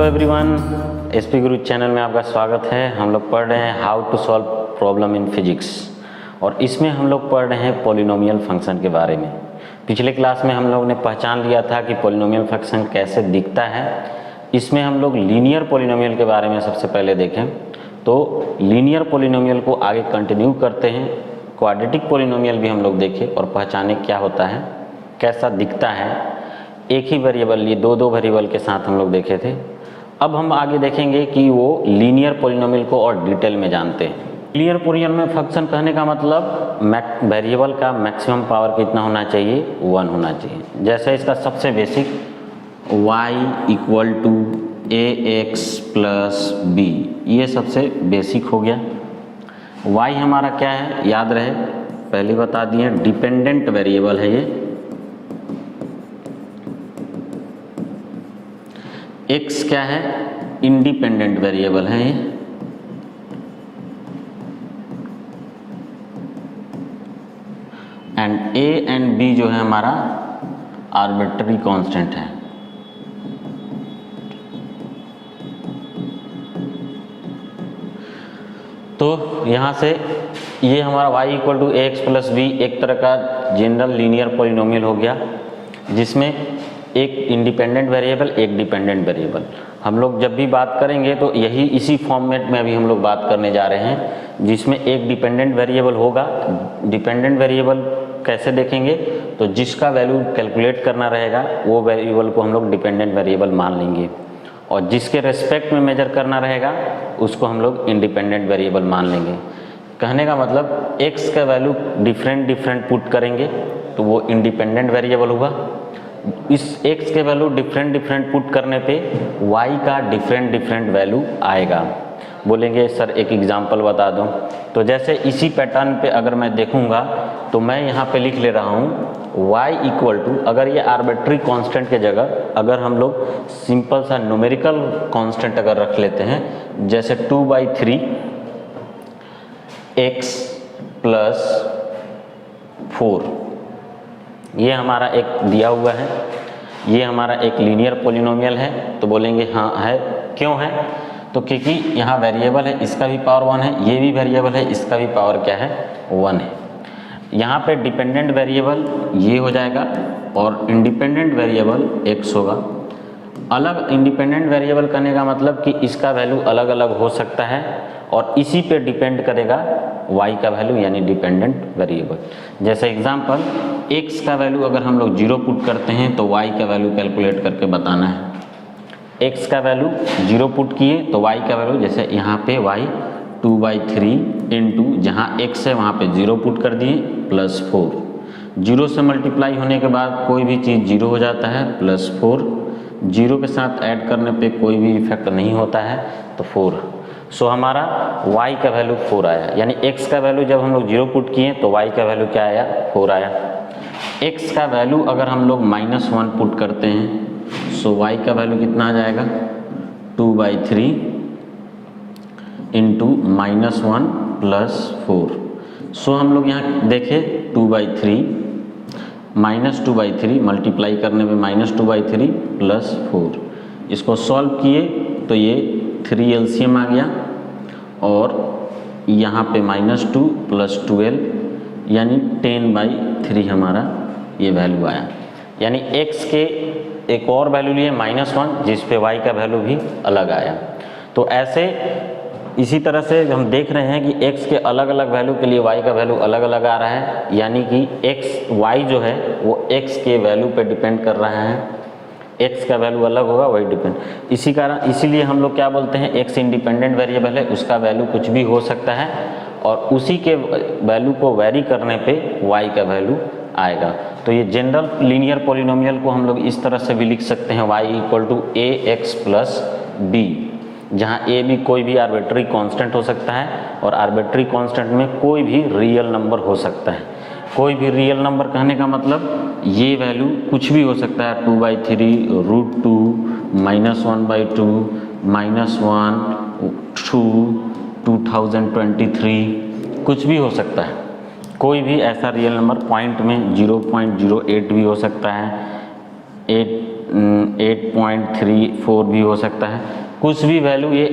Hello everyone, SP Guru channel में आपका स्वागत है। हम लोग पढ़ रहे हैं how to solve problem in physics और इसमें हम लोग पढ़ रहे हैं पॉलिनोमियल फंक्शन के बारे में। पिछले क्लास में हम लोग ने पहचान लिया था कि पॉलिनोमियल फंक्शन कैसे दिखता है। इसमें हम लोग लीनियर पॉलिनोमियल के बारे में सबसे पहले देखें, तो लीनियर पॉलिनोमियल को आगे कंटिन्यू करते हैं। क्वाड्रेटिक पॉलिनोमियल भी हम लोग देखें और पहचाने क्या होता है, कैसा दिखता है। एक ही वेरिएबल, ये दो वेरिएबल के साथ हम लोग देखे थे। अब हम आगे देखेंगे कि वो लीनियर पॉलिनोमियल को और डिटेल में जानते हैं। लीनियर पॉलिनोमियल में फंक्शन कहने का मतलब वेरिएबल का मैक्सिमम पावर कितना होना चाहिए, 1 होना चाहिए। जैसे इसका सबसे basic y equal to ax plus b, ये सबसे बेसिक हो गया। y हमारा क्या है, याद रहे, पहले बता दिए, डिपेंडेंट वेरिएबल है ये। x क्या है, इंडिपेंडेंट वेरिएबल है ये। एंड a एंड b जो है हमारा आर्बिट्ररी कांस्टेंट है। तो यहाँ से ये हमारा y equal to ax plus b एक तरह का जनरल लीनियर पॉलिनोमियल हो गया, जिसमें एक इंडिपेंडेंट वेरिएबल, एक डिपेंडेंट वेरिएबल। हम लोग जब भी बात करेंगे तो यही इसी फॉर्मेट में अभी हम लोग बात करने जा रहे हैं, जिसमें एक डिपेंडेंट वेरिएबल होगा। डिपेंडेंट वेरिएबल कैसे देखेंगे, तो जिसका वैल्यू कैलकुलेट करना रहेगा वो वेरिएबल को हम लोग डिपेंडेंट वेरिएबल मान लेंगे, और जिसके रेस्पेक्ट में मेजर करना रहेगा उसको हम लोग इंडिपेंडेंट वेरिएबल मान लेंगे। कहने का मतलब x का वैल्यू डिफरेंट पुट करेंगे तो वो इंडिपेंडेंट वेरिएबल हुआ। इस x के वैल्यू डिफरेंट पुट करने पे y का डिफरेंट वैल्यू आएगा। बोलेंगे सर एक एग्जांपल बता दो, तो जैसे इसी पैटर्न पे अगर मैं देखूंगा तो मैं यहाँ पे लिख ले रहा हूँ y इक्वल टू, अगर ये आर्बिट्ररी कांस्टेंट के जगह अगर हम लोग सिंपल सा न्यूमेरिकल कांस्टेंट अगर रख लेते हैं, जैसे 2/3 x प्लस 4, ये हमारा एक दिया हुआ है, ये हमारा एक लीनियर पॉलिनोमियल है। तो बोलेंगे हाँ है। क्यों है, तो क्योंकि यहाँ वेरिएबल है, इसका भी पावर 1 है, ये भी वेरिएबल है, इसका भी पावर क्या है, 1 है। यहाँ पे डिपेंडेंट वेरिएबल ये हो जाएगा और इंडिपेंडेंट वेरिएबल x होगा। अलग इंडिपेंडेंट वेरिएबल करने का मतलब कि इसका वैल्यू अलग अलग हो सकता है और इसी पे डिपेंड करेगा y का वैल्यू, यानी डिपेंडेंट वेरिएबल। जैसे एग्जांपल, x का वैल्यू अगर हम लोग 0 पुट करते हैं तो y का वैल्यू कैलकुलेट करके बताना है। x का वैल्यू 0 पुट किए तो y का वैल्यू, जैसे यहाँ पे y 2/3 इंटू जहाँ x है वहाँ पे 0 पुट कर दिए प्लस 4। 0 से मल्टीप्लाई होने के बाद कोई भी चीज़ 0 हो जाता है, प्लस 4। 0 के साथ ऐड करने पे कोई भी इफेक्ट नहीं होता है, तो 4। सो हमारा y का वैल्यू 4 आया, यानी x का वैल्यू जब हम लोग 0 पुट किए तो y का वैल्यू क्या आया, 4 आया। x का वैल्यू अगर हम लोग -1 पुट करते हैं सो y का वैल्यू कितना आ जाएगा, 2/3 इंटू -1 प्लस 4। सो हम लोग यहाँ देखें 2/3 -2/3 मल्टीप्लाई करने में -2/3 प्लस 4। इसको सॉल्व किए तो ये 3 LCM आ गया और यहाँ पे -2 प्लस 12 यानी 10/3 हमारा ये वैल्यू आया। यानी x के एक और वैल्यू लिए -1, जिस पे y का वैल्यू भी अलग आया। तो ऐसे इसी तरह से हम देख रहे हैं कि x के अलग अलग वैल्यू के लिए y का वैल्यू अलग अलग आ रहा है, यानी कि y जो है वो x के वैल्यू पे डिपेंड कर रहा है। x का वैल्यू अलग होगा, वही डिपेंड। इसीलिए हम लोग क्या बोलते हैं, x इंडिपेंडेंट वेरिएबल है, उसका वैल्यू कुछ भी हो सकता है और उसी के वैल्यू को वेरी करने पे y का वैल्यू आएगा। तो ये जनरल लीनियर पॉलिनोमियल को हम लोग इस तरह से भी लिख सकते हैं, y equal to ax plus b, जहाँ a भी कोई भी आर्बिट्ररी कांस्टेंट हो सकता है और आर्बिट्ररी कांस्टेंट में कोई भी रियल नंबर हो सकता है। कोई भी रियल नंबर कहने का मतलब ये वैल्यू कुछ भी हो सकता है, 2/3 √2 -1/2 -1 2 2023 कुछ भी हो सकता है। कोई भी ऐसा रियल नंबर पॉइंट में 0.08 भी हो सकता है, 8 8.34 भी हो सकता है, कुछ भी वैल्यू ये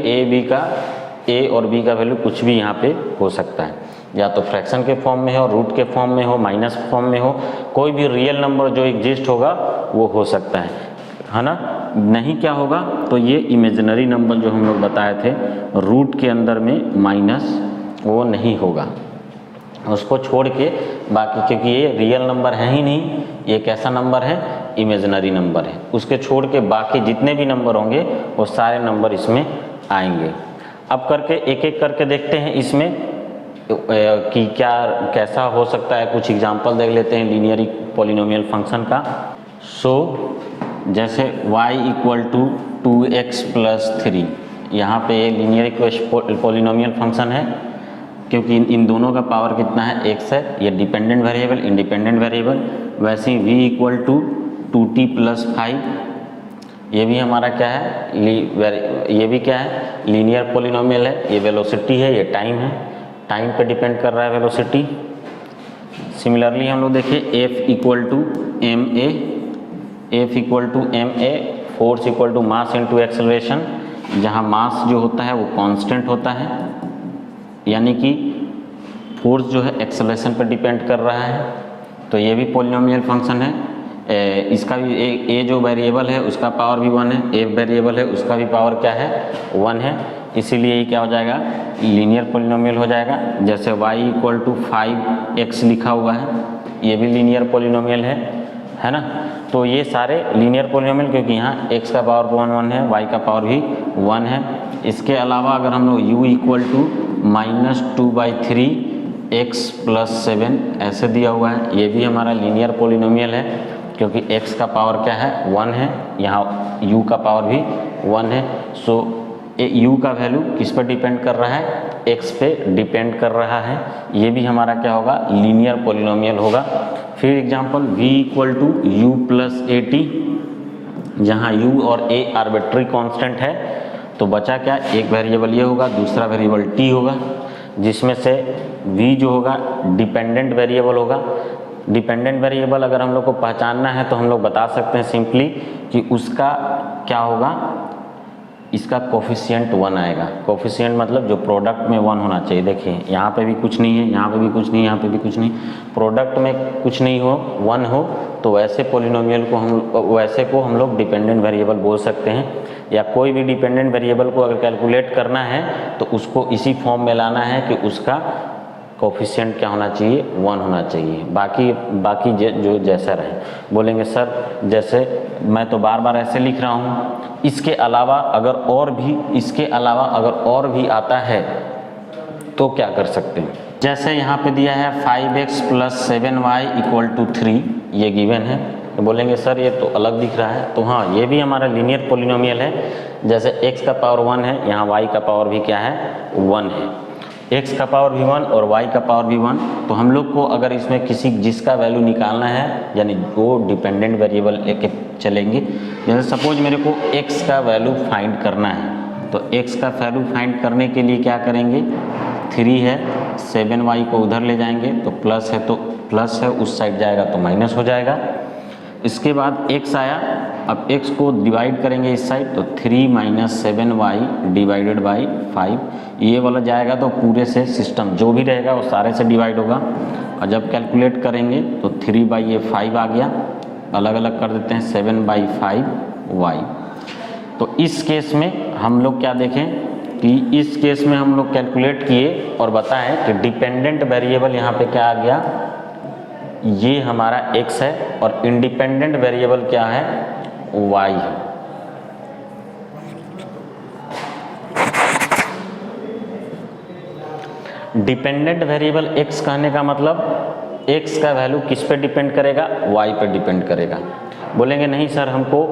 ए और बी का वैल्यू कुछ भी यहाँ पे हो सकता है, या तो फ्रैक्शन के फॉर्म में हो, रूट के फॉर्म में हो, माइनस फॉर्म में हो, कोई भी रियल नंबर जो एग्जिस्ट होगा वो हो सकता है ना। नहीं क्या होगा, तो ये इमेजिनरी नंबर जो हम लोग बताए थे रूट के अंदर में माइनस, वो नहीं होगा, उसको छोड़ के बाकी, क्योंकि ये रियल नंबर है ही नहीं, ये कैसा नंबर है, इमेजिनरी नंबर है, उसके छोड़ के बाकी जितने भी नंबर होंगे वो सारे नंबर इसमें आएंगे। अब करके एक एक करके देखते हैं इसमें कि क्या कैसा हो सकता है, कुछ एग्जांपल देख लेते हैं लीनियर पॉलिनोमियल फंक्शन का। सो जैसे y equal to 2x plus 3, यहाँ पे ये लीनियर पॉलिनोमियल फंक्शन है क्योंकि इन दोनों का पावर कितना है, x है, ये डिपेंडेंट वेरिएबल इंडिपेंडेंट वेरिएबल। वैसे ही v equal to 2t plus 5, ये भी हमारा क्या है, ये भी क्या है, लीनियर पॉलिनोमियल है, ये वेलोसिटी है, ये टाइम है, टाइम पे डिपेंड कर रहा है वेलोसिटी। सिमिलरली हम लोग देखिए f equal to M A, force equal to mass into acceleration, जहाँ मास जो होता है वो कांस्टेंट होता है, यानी कि फोर्स जो है एक्सेलरेशन पर डिपेंड कर रहा है, तो ये भी पॉलिनोमियल फंक्शन है। इसका भी ए जो वेरिएबल है उसका पावर भी 1 है, ए वेरिएबल है उसका भी पावर क्या है, 1 है, इसीलिए ये क्या हो जाएगा, लीनियर पॉलिनोमियल हो जाएगा। जैसे y इक्वल टू 5x लिखा हुआ है, ये भी लीनियर पॉलिनोमियल है ना। तो ये सारे लीनियर पॉलिनोमियल, क्योंकि यहाँ x का पावर 1 है, y का पावर भी 1 है। इसके अलावा अगर हम लोग u equal to -2/3 x plus 7 ऐसे दिया हुआ है, ये भी हमारा लीनियर पॉलिनोमियल है क्योंकि x का पावर क्या है, 1 है, यहाँ u का पावर भी 1 है। सो u का वैल्यू किस पर डिपेंड कर रहा है, x पे डिपेंड कर रहा है, ये भी हमारा क्या होगा, लीनियर पॉलिनोमियल होगा। फिर example v equal to u plus 80, जहाँ u और a आर्बिट्री कांस्टेंट है, तो बचा क्या, एक वेरिएबल ये होगा, दूसरा वेरिएबल t होगा, जिसमें से v जो होगा डिपेंडेंट वेरिएबल होगा। डिपेंडेंट वेरिएबल अगर हम लोग को पहचानना है तो हम लोग बता सकते हैं सिंपली कि उसका क्या होगा, इसका कोफिशिएंट 1 आएगा। कोफिशिएंट मतलब जो प्रोडक्ट में 1 होना चाहिए। देखिए यहाँ पे भी कुछ नहीं है, यहाँ पे भी कुछ नहीं, यहाँ पे भी कुछ नहीं, प्रोडक्ट में कुछ नहीं हो, 1 हो, तो वैसे पॉलिनोमियल को हम लोग डिपेंडेंट वेरिएबल बोल सकते हैं। या कोई भी डिपेंडेंट वेरिएबल को अगर कैलकुलेट करना है तो उसको इसी फॉर्म में लाना है कि उसका कोफिशिएंट क्या होना चाहिए, 1 होना चाहिए। बाकी जो जैसा रहे। बोलेंगे सर जैसे मैं तो बार बार ऐसे लिख रहा हूँ, इसके अलावा अगर और भी आता है तो क्या कर सकते हैं। जैसे यहाँ पे दिया है 5x plus 7y equal to 3, ये गिवन है, तो बोलेंगे सर ये तो अलग दिख रहा है। तो हाँ, ये भी हमारा लीनियर पॉलिनोमियल है। जैसे x का पावर 1 है, यहाँ y का पावर भी क्या है, 1 है, x का पावर भी 1 और y का पावर भी 1। तो हम लोग को अगर इसमें जिसका वैल्यू निकालना है, यानी वो डिपेंडेंट वेरिएबल लेके चलेंगे। जैसे सपोज मेरे को x का वैल्यू फाइंड करना है, तो x का वैल्यू फाइंड करने के लिए क्या करेंगे, 3 है, 7y को उधर ले जाएंगे तो प्लस है, तो प्लस है, उस साइड जाएगा तो माइनस हो जाएगा। इसके बाद x आया, अब x को डिवाइड करेंगे इस साइड, तो 3 माइनस 7y डिवाइडेड बाई 5, ये वाला जाएगा तो पूरे से सिस्टम जो भी रहेगा वो सारे से डिवाइड होगा। और जब कैलकुलेट करेंगे तो 3/5 आ गया, अलग अलग कर देते हैं, 7/5y। तो इस केस में हम लोग क्या देखें कि इस केस में हम लोग कैलकुलेट किए और बताएं कि डिपेंडेंट वेरिएबल यहाँ पे क्या आ गया, ये हमारा x है, और इंडिपेंडेंट वेरिएबल क्या है, y है। डिपेंडेंट वेरिएबल x कहने का मतलब x का वैल्यू किस पे डिपेंड करेगा, y पे डिपेंड करेगा। बोलेंगे नहीं सर हमको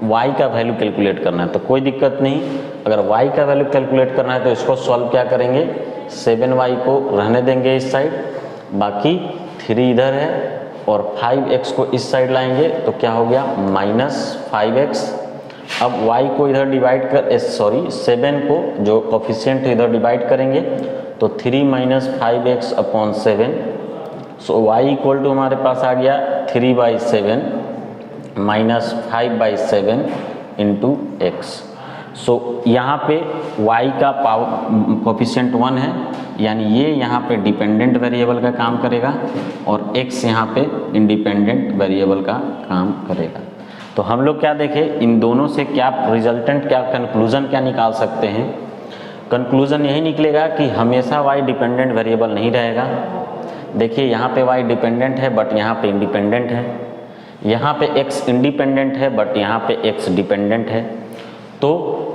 y का वैल्यू कैलकुलेट करना है, तो कोई दिक्कत नहीं। अगर y का वैल्यू कैलकुलेट करना है तो इसको सॉल्व क्या करेंगे, 7y को रहने देंगे इस साइड, बाकी 3 इधर है, और 5x को इस साइड लाएंगे तो क्या हो गया, -5x। अब y को इधर डिवाइड 7 को जो कोफिशिएंट है इधर डिवाइड करेंगे तो 3 minus 5x upon 7। So y equal to हमारे पास आ गया 3/7, -5/7 इंटू एक्स। सो यहाँ पे y का पावर कोफिशिएंट 1 है, यानी ये यहाँ पे डिपेंडेंट वेरिएबल का काम करेगा और x यहाँ पे इंडिपेंडेंट वेरिएबल का काम करेगा। तो हम लोग क्या देखें, इन दोनों से क्या रिजल्टेंट, क्या कंक्लूजन क्या निकाल सकते हैं। कंक्लूजन यही निकलेगा कि हमेशा y डिपेंडेंट वेरिएबल नहीं रहेगा। देखिए यहाँ पे y डिपेंडेंट है बट यहाँ पे इंडिपेंडेंट है, यहाँ पे x इंडिपेंडेंट है बट यहाँ पे x डिपेंडेंट है। तो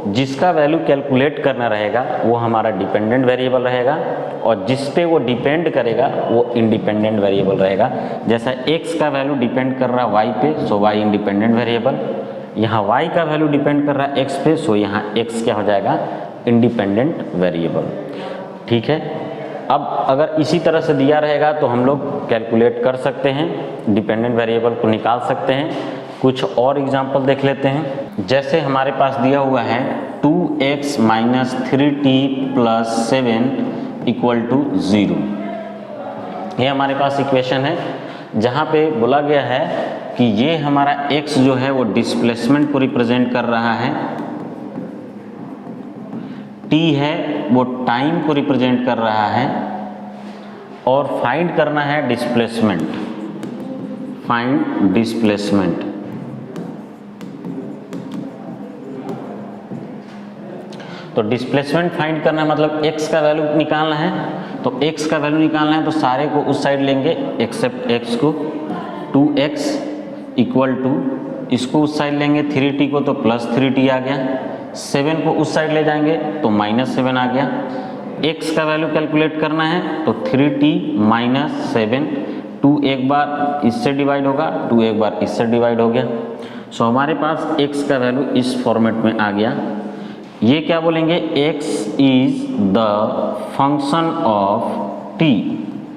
जिसका वैल्यू कैलकुलेट करना रहेगा वो हमारा डिपेंडेंट वेरिएबल रहेगा और जिस पे वो डिपेंड करेगा वो इंडिपेंडेंट वेरिएबल रहेगा। जैसा x का वैल्यू डिपेंड कर रहा है y पे, सो y इंडिपेंडेंट वेरिएबल, यहाँ y का वैल्यू डिपेंड कर रहा है x पे, सो यहाँ x क्या हो जाएगा, इंडिपेंडेंट वेरिएबल। ठीक है, अब अगर इसी तरह से दिया रहेगा तो हम लोग कैलकुलेट कर सकते हैं, डिपेंडेंट वेरिएबल को निकाल सकते हैं। कुछ और एग्जांपल देख लेते हैं। जैसे हमारे पास दिया हुआ है 2x - 3t + 7 = 0। ये हमारे पास इक्वेशन है जहाँ पे बोला गया है कि ये हमारा x जो है वो डिस्प्लेसमेंट को रिप्रेजेंट कर रहा है, t है वो टाइम को रिप्रेजेंट कर रहा है और फाइंड करना है डिस्प्लेसमेंट, फाइंड डिस्प्लेसमेंट। तो डिस्प्लेसमेंट फाइंड करना है मतलब x का वैल्यू निकालना है, तो x का वैल्यू निकालना है तो सारे को उस साइड लेंगे एक्सेप्ट x को, 2x = इसको उस साइड लेंगे 3t को तो +3t आ गया, 7 को उस साइड ले जाएंगे तो -7 आ गया। x का वैल्यू कैलकुलेट करना है तो 3t - 7, 2 एक बार इससे डिवाइड होगा, 2 एक बार इससे डिवाइड हो गया। सो हमारे पास x का वैल्यू इस फॉर्मेट में आ गया। ये क्या बोलेंगे, x is the function of t,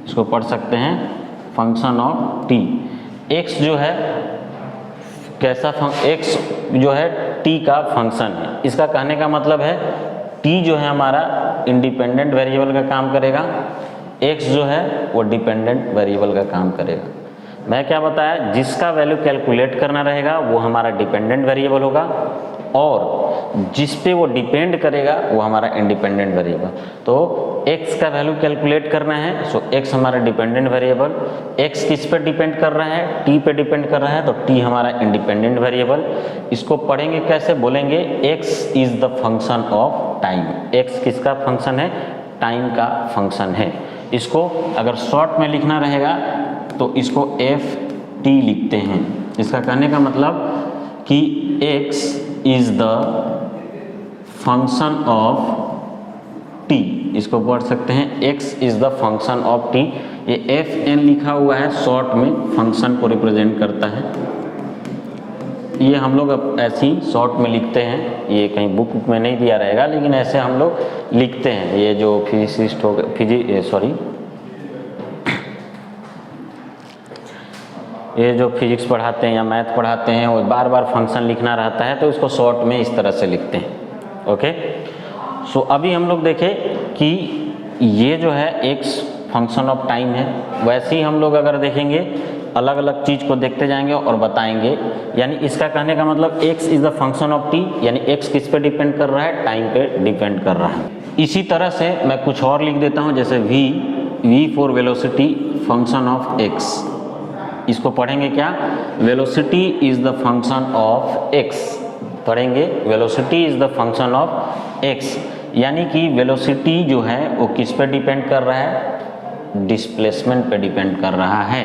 इसको पढ़ सकते हैं फंक्शन ऑफ t। x जो है कैसा x जो है t का फंक्शन है, इसका कहने का मतलब है t जो है हमारा इंडिपेंडेंट वेरिएबल का काम करेगा, x जो है वो डिपेंडेंट वेरिएबल का काम करेगा। मैं क्या बताया, जिसका वैल्यू कैलकुलेट करना रहेगा वो हमारा डिपेंडेंट वेरिएबल होगा और जिस पे वो डिपेंड करेगा वो हमारा इंडिपेंडेंट वेरिएबल। तो x का वैल्यू कैलकुलेट करना है, सो x हमारा डिपेंडेंट वेरिएबल, x किस पे डिपेंड कर रहा है, t पे डिपेंड कर रहा है, तो t हमारा इंडिपेंडेंट वेरिएबल। इसको पढ़ेंगे कैसे, बोलेंगे x is the function of time. x किसका फंक्शन है, टाइम का फंक्शन है। इसको अगर शॉर्ट में लिखना रहेगा तो इसको ft लिखते हैं। इसका कहने का मतलब कि x is the function of t, इसको पढ़ सकते हैं x is the function of t। ये fn लिखा हुआ है, शॉर्ट में फंक्शन को रिप्रेजेंट करता है। ये हम लोग अब ऐसे ही शॉर्ट में लिखते हैं, ये कहीं बुक में नहीं दिया रहेगा लेकिन ऐसे हम लोग लिखते हैं। ये जो फिजिसिस्ट हो गए, ये जो फिजिक्स पढ़ाते हैं या मैथ पढ़ाते हैं वो बार बार फंक्शन लिखना रहता है तो इसको शॉर्ट में इस तरह से लिखते हैं। ओके, सो अभी हम लोग देखें कि ये जो है x फंक्शन ऑफ टाइम है, वैसे ही हम लोग अगर देखेंगे अलग अलग चीज़ को देखते जाएंगे और बताएंगे। यानी इसका कहने का मतलब x is the function of t, यानी x किस पे डिपेंड कर रहा है, टाइम पे डिपेंड कर रहा है। इसी तरह से मैं कुछ और लिख देता हूँ, जैसे v for velocity function of x। इसको पढ़ेंगे क्या, velocity is the function of x, पढ़ेंगे velocity is the function of x, यानी कि वेलोसिटी जो है वो किस पे डिपेंड कर रहा है, डिस्प्लेसमेंट पे डिपेंड कर रहा है।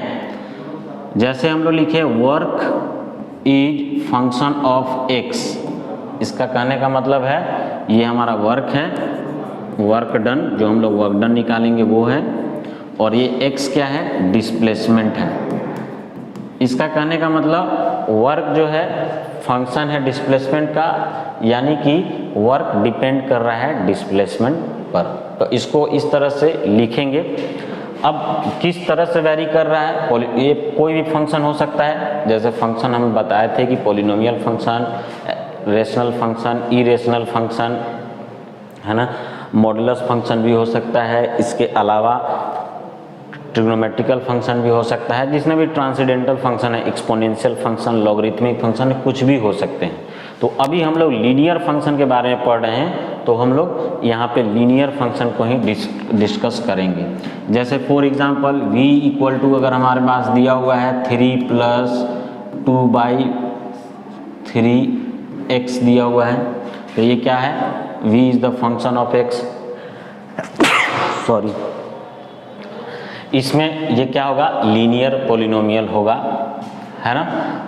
जैसे हम लोग लिखे work is function of x, इसका कहने का मतलब है ये हमारा वर्क है, वर्क डन, जो हम लोग वर्क डन निकालेंगे वो है, और ये x क्या है, डिस्प्लेसमेंट है। इसका कहने का मतलब वर्क जो है फंक्शन है डिस्प्लेसमेंट का, यानी कि वर्क डिपेंड कर रहा है डिस्प्लेसमेंट पर। तो इसको इस तरह से लिखेंगे। अब किस तरह से वेरी कर रहा है, ये कोई भी फंक्शन हो सकता है। जैसे फंक्शन हम बताए थे कि polynomial function, rational function, irrational function है ना, मॉडुलस फंक्शन भी हो सकता है। इसके अलावा ट्रिग्नोमेट्रिकल फंक्शन भी हो सकता है, जिसमें भी ट्रांसेंडेंटल फंक्शन है, एक्सपोनेंशियल फंक्शन, लॉगरिथमिक फंक्शन, कुछ भी हो सकते हैं। तो अभी हम लोग लीनियर फंक्शन के बारे में पढ़ रहे हैं, तो हम लोग यहाँ पे लीनियर फंक्शन को ही डिस्कस करेंगे। जैसे for example v equal to अगर हमारे पास दिया हुआ है 3 + 2/3x दिया हुआ है, तो ये क्या है, v is the function of x। Sorry, इसमें ये क्या होगा, लीनियर पॉलिनोमियल होगा, है ना।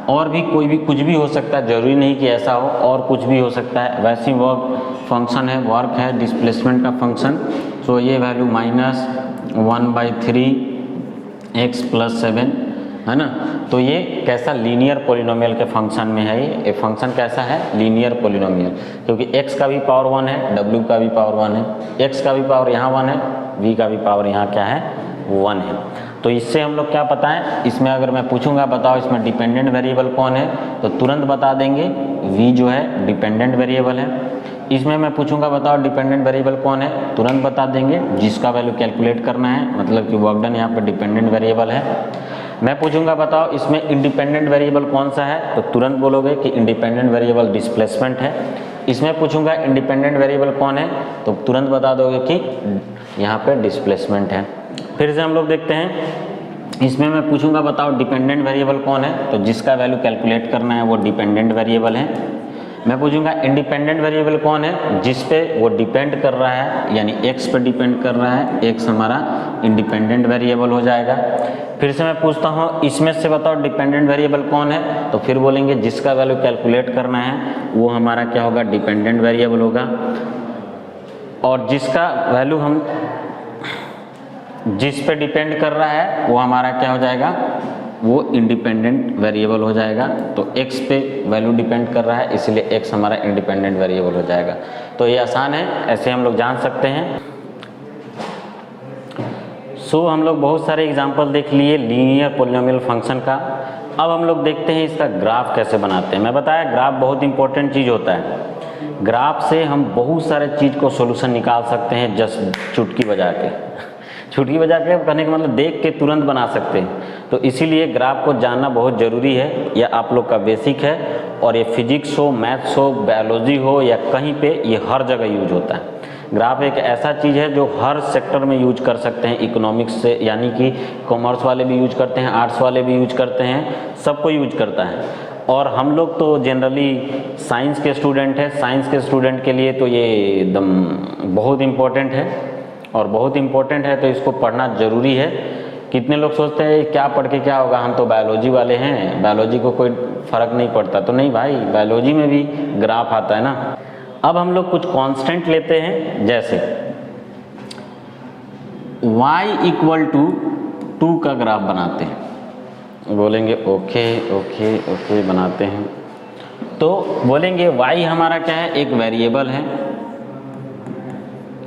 और भी कोई भी कुछ भी हो सकता है, जरूरी नहीं कि ऐसा हो, और कुछ भी हो सकता है। वैसे वर्क फंक्शन है, वर्क है डिस्प्लेसमेंट का फंक्शन, सो ये वैल्यू -1/3x + 7 है ना। तो ये कैसा लीनियर पॉलिनोमियल के फंक्शन में है, ये फंक्शन कैसा है, लीनियर पॉलिनोमियल, क्योंकि x का भी पावर 1 है, w का भी पावर 1 है, x का भी पावर यहाँ 1 है, v का भी पावर यहाँ क्या है, 1 है। तो इससे हम लोग क्या पता है, इसमें अगर मैं पूछूंगा बताओ इसमें डिपेंडेंट वेरिएबल कौन है, तो तुरंत बता देंगे v जो है डिपेंडेंट वेरिएबल है। इसमें मैं पूछूंगा बताओ डिपेंडेंट वेरिएबल कौन है, तुरंत बता देंगे, जिसका वैल्यू कैलकुलेट करना है, मतलब कि वर्क डन यहाँ पर डिपेंडेंट वेरिएबल है। मैं पूछूंगा बताओ इसमें इंडिपेंडेंट वेरिएबल कौन सा है, तो तुरंत बोलोगे कि इंडिपेंडेंट वेरिएबल डिस्प्लेसमेंट है। इसमें पूछूंगा इंडिपेंडेंट वेरिएबल कौन है, तो तुरंत बता दोगे कि यहाँ पे डिस्प्लेसमेंट है। फिर से हम लोग देखते हैं, इसमें मैं पूछूंगा बताओ डिपेंडेंट वेरिएबल कौन है, तो जिसका वैल्यू कैलकुलेट करना है वो डिपेंडेंट वेरिएबल है। मैं पूछूंगा इंडिपेंडेंट वेरिएबल कौन है, जिस पे वो डिपेंड कर रहा है, यानी x पे डिपेंड कर रहा है, x हमारा इंडिपेंडेंट वेरिएबल हो जाएगा। फिर से मैं पूछता हूँ इसमें से बताओ डिपेंडेंट वेरिएबल कौन है, तो फिर बोलेंगे जिसका वैल्यू कैलकुलेट करना है वो हमारा क्या होगा, डिपेंडेंट वेरिएबल होगा। और जिसका वैल्यू हम जिस पे डिपेंड कर रहा है वो हमारा क्या हो जाएगा, वो इंडिपेंडेंट वेरिएबल हो जाएगा। तो x पे वैल्यू डिपेंड कर रहा है, इसलिए x हमारा इंडिपेंडेंट वेरिएबल हो जाएगा। तो ये आसान है, ऐसे हम लोग जान सकते हैं। सो हम लोग बहुत सारे एग्जांपल देख लिए लीनियर पॉलिनोमियल फंक्शन का। अब हम लोग देखते हैं इसका ग्राफ कैसे बनाते हैं। मैं बताया ग्राफ बहुत इंपॉर्टेंट चीज़ होता है, ग्राफ से हम बहुत सारे चीज़ को सोल्यूशन निकाल सकते हैं, जस्ट चुटकी बजा के। चुटकी बजा के कहने का मतलब देख के तुरंत बना सकते हैं। तो इसीलिए ग्राफ को जानना बहुत ज़रूरी है, यह आप लोग का बेसिक है। और ये फिजिक्स हो, मैथ्स हो, बायोलॉजी हो, या कहीं पे ये हर जगह यूज होता है। ग्राफ एक ऐसा चीज़ है जो हर सेक्टर में यूज कर सकते हैं, इकोनॉमिक्स से, यानी कि कॉमर्स वाले भी यूज करते हैं, आर्ट्स वाले भी यूज करते हैं, सबको यूज करता है। और हम लोग तो जनरली साइंस के स्टूडेंट हैं, साइंस के स्टूडेंट के लिए तो ये एकदम बहुत इम्पोर्टेंट है, और बहुत इम्पोर्टेंट है तो इसको पढ़ना ज़रूरी है। कितने लोग सोचते हैं क्या पढ़ के क्या होगा, हम तो बायोलॉजी वाले हैं, बायोलॉजी को कोई फ़र्क नहीं पड़ता। तो नहीं भाई, बायोलॉजी में भी ग्राफ आता है ना। अब हम लोग कुछ कांस्टेंट लेते हैं, जैसे y = 2 का ग्राफ बनाते हैं। बोलेंगे ओके ओके ओके बनाते हैं। तो बोलेंगे y हमारा क्या है, एक वेरिएबल है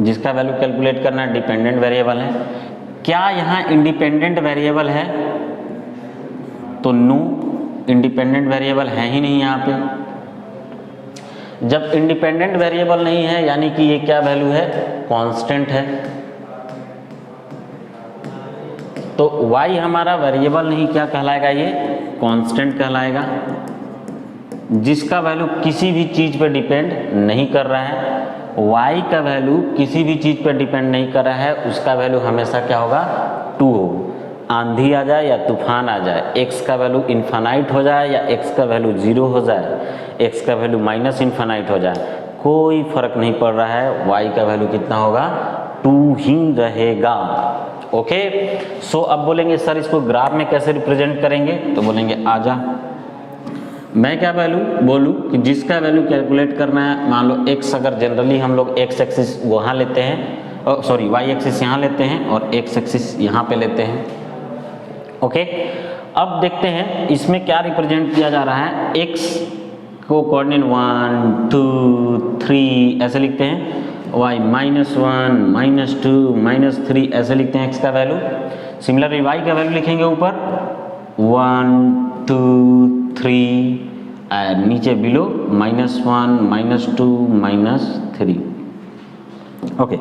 जिसका वैल्यू कैलकुलेट करना है, डिपेंडेंट वेरिएबल है। क्या यहाँ इंडिपेंडेंट वेरिएबल है, तो नो, इंडिपेंडेंट वेरिएबल है ही नहीं यहाँ पे। जब इंडिपेंडेंट वेरिएबल नहीं है यानी कि ये क्या वैल्यू है, कांस्टेंट है। तो y हमारा वेरिएबल नहीं, क्या कहलाएगा, ये कांस्टेंट कहलाएगा, जिसका वैल्यू किसी भी चीज़ पे डिपेंड नहीं कर रहा है। y का वैल्यू किसी भी चीज़ पे डिपेंड नहीं कर रहा है, उसका वैल्यू हमेशा क्या होगा, 2 हो। आंधी आ जाए या तूफान आ जाए, x का वैल्यू इन्फानाइट हो जाए या x का वैल्यू 0 हो जाए, x का वैल्यू -इन्फानाइट हो जाए, कोई फर्क नहीं पड़ रहा है, y का वैल्यू कितना होगा, 2 ही रहेगा। ओके। सो अब बोलेंगे सर इसको ग्राफ में कैसे रिप्रेजेंट करेंगे, तो बोलेंगे आजा, मैं क्या वैल्यू बोलूँ कि जिसका वैल्यू कैलकुलेट करना है, मान लो x, अगर जनरली हम लोग x एक्सिस वहाँ लेते हैं, सॉरी y एक्सिस यहाँ लेते हैं और x एक्सिस यहाँ पे लेते हैं। ओके। अब देखते हैं इसमें क्या रिप्रेजेंट किया जा रहा है। x को कोऑर्डिनेट 1 2 3 ऐसे लिखते हैं, y -1 -2 -3 ऐसे लिखते हैं x का वैल्यू। सिमिलरली y का वैल्यू लिखेंगे ऊपर 1 2 3 और नीचे बिलो -1 -2 -3। ओके।